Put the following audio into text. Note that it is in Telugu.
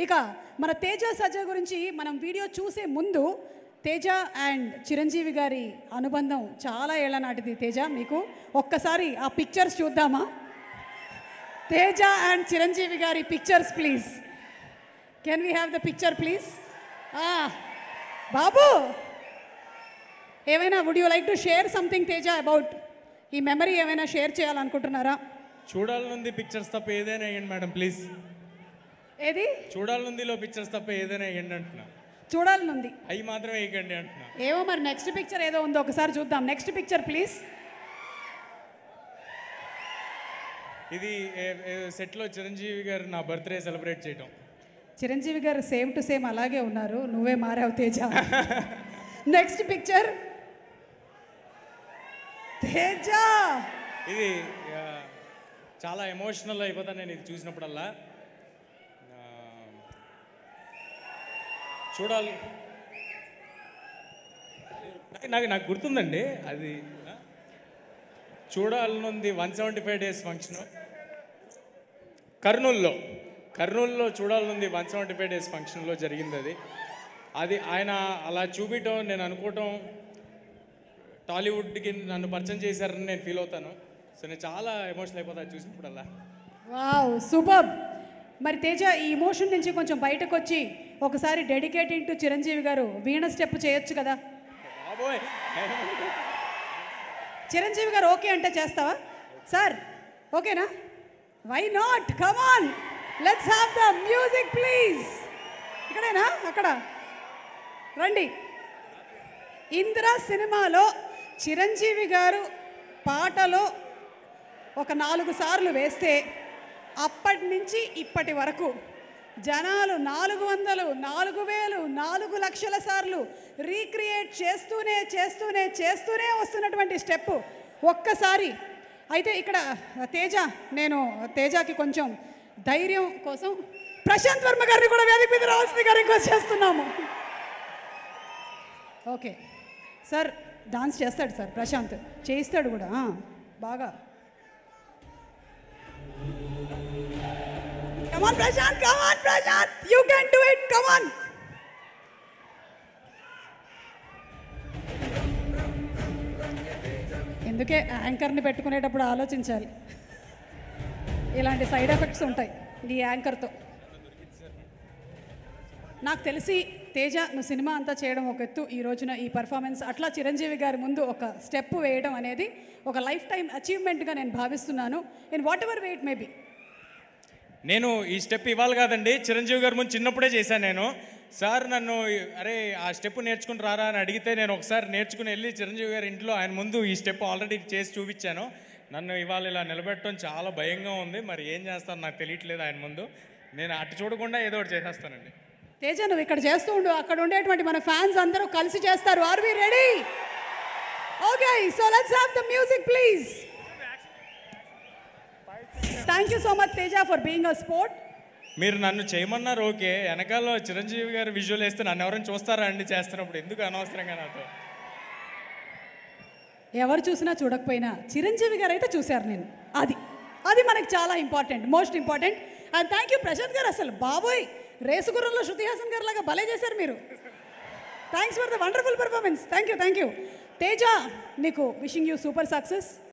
ఇక మన తేజ సజ్జా గురించి మనం వీడియో చూసే ముందు తేజ అండ్ చిరంజీవి గారి అనుబంధం చాలా ఏళ్ల నాటిది. తేజ, మీకు ఒక్కసారి ఆ పిక్చర్స్ చూద్దామా? తేజ అండ్ చిరంజీవి గారి pictures please. Can we have the picture please? బాబు, ఏమైనా would you like to share something Teja about ఈ మెమరీ ఏమైనా షేర్ చేయాలనుకుంటున్నారా? చూడాలనుంది పిక్చర్స్ తప్ప ఏదైనా వేయండి మేడం ప్లీజ్. ఏది చూడాలనుందిలో పిక్చర్స్ తప్ప ఏదైనా వేయండి అంటున్నా. చూడాలనుంది అవి మాత్రమే వేయకండి అంటున్నా. ఏమో మరి నెక్స్ట్ పిక్చర్ ఏదో ఉందో ఒకసారి చూద్దాం. Next picture please. ఇది సెట్లో చిరంజీవి గారు నా బర్త్డే సెలబ్రేట్ చేయటం. చిరంజీవి గారు సేమ్ టు సేమ్ అలాగే ఉన్నారు, నువ్వే మారావు తేజ. Next picture Teja. ఇది చాలా ఎమోషనల్ అయిపోతాను నేను ఇది చూసినప్పుడల్లా. చూడాలి, నాకు గుర్తుందండి అది. చూడాలనుంది 175 days ఫంక్షన్ కర్నూలులో చూడాలనుంది 175 days ఫంక్షన్లో జరిగింది. అది ఆయన అలా చూపించడం, నేను అనుకోవటం టాలీవుడ్కి నన్ను పరిచయం చేశారని నేను ఫీల్ అవుతాను. సో నేను చాలా ఎమోషనల్ అయిపోతాను చూసినప్పుడల్లా. Wow, super. మరి తేజ, ఈ ఇమోషన్ నుంచి కొంచెం బయటకు వచ్చి ఒకసారి డెడికేటింగ్ టు చిరంజీవి గారు వీణ స్టెప్ చేయొచ్చు కదా? బాబోయ్, చిరంజీవి గారు ఓకే అంటే చేస్తావా సార్? ఓకేనా? Why not, come on, let's have the music please. ఇక్కడేనా? అక్కడ రండి. ఇంద్ర సినిమాలో చిరంజీవి గారు పాటలో ఒక 4 సార్లు వేస్తే అప్పటి నుంచి ఇప్పటి వరకు జనాలు 400, 4000, 4 లక్షల సార్లు రీక్రియేట్ చేస్తూనే వస్తున్నటువంటి స్టెప్ ఒక్కసారి. అయితే ఇక్కడ తేజ, నేను తేజకి కొంచెం ధైర్యం కోసం ప్రశాంత్ వర్మ గారిని కూడా వేదిక మీద రావాల్సిందిగా రిక్వెస్ట్ చేస్తున్నాము. ఓకే సార్, డాన్స్ చేస్తాడు సార్ ప్రశాంత్, చేయిస్తాడు కూడా బాగా. Come on Prashant, you can do it, come on. ఎందుకే యాంకర్ని పెట్టుకునేటప్పుడు ఆలోచించాలి, ఇలాంటి సైడ్ ఎఫెక్ట్స్ ఉంటాయి ఈ యాంకర్తో. నాకు తెలిసి తేజ, నువ్వు సినిమా అంతా చేయడం ఒక ఎత్తు, ఈ రోజున ఈ పర్ఫార్మెన్స్ అట్లా చిరంజీవి గారి ముందు ఒక స్టెప్ వేయడం అనేది ఒక లైఫ్ టైం అచీవ్మెంట్గా నేను భావిస్తున్నాను. In what ever way it may be. నేను ఈ స్టెప్ ఇవ్వాలి కాదండి, చిరంజీవి గారి ముందు చిన్నప్పుడే చేశాను నేను. సార్ నన్ను అరే ఆ స్టెప్ నేర్చుకుని రారా అని అడిగితే నేను ఒకసారి నేర్చుకుని వెళ్ళి చిరంజీవి గారి ఇంట్లో ఆయన ముందు ఈ స్టెప్ ఆల్రెడీ చేసి చూపించాను. నన్ను ఇవాళ ఇలా నిలబెట్టడం చాలా భయంగా ఉంది, మరి ఏం చేస్తాను నాకు తెలియట్లేదు ఆయన ముందు. నేను అటు చూడకుండా ఏదో ఒకటి చేసేస్తానండి. తేజ, నువ్వు ఇక్కడ చేస్తూ ఉండు, అక్కడ ఉండేటువంటి మన ఫ్యాన్స్ అందరూ కలిసి చేస్తారు. Are we ready? Okay, so let's have the music please. Thank you so much Teja for being a sport. మీరు నన్ను చేయమన్నారు ఓకే, వెనకాల చిరంజీవి గారు విజువల్ వేస్తే నన్ను ఎవరైనా చూస్తారా అండి చేస్తున్నప్పుడు? ఎందుకు అనవసరంగా నాతో? ఎవరు చూసినా చూడకపోయినా చిరంజీవి గారు అయితే చూశారు నేను. అది మనకు చాలా important, most important. And thank you Prashanth garu, అసలు బాబోయ్ రేసుగుర్రంలో శృతి హాసన్ గారు లాగా భలే చేశారు మీరు. Thanks for the wonderful performance. Thank you Teja, నీకు విషింగ్ యూ సూపర్ సక్సెస్.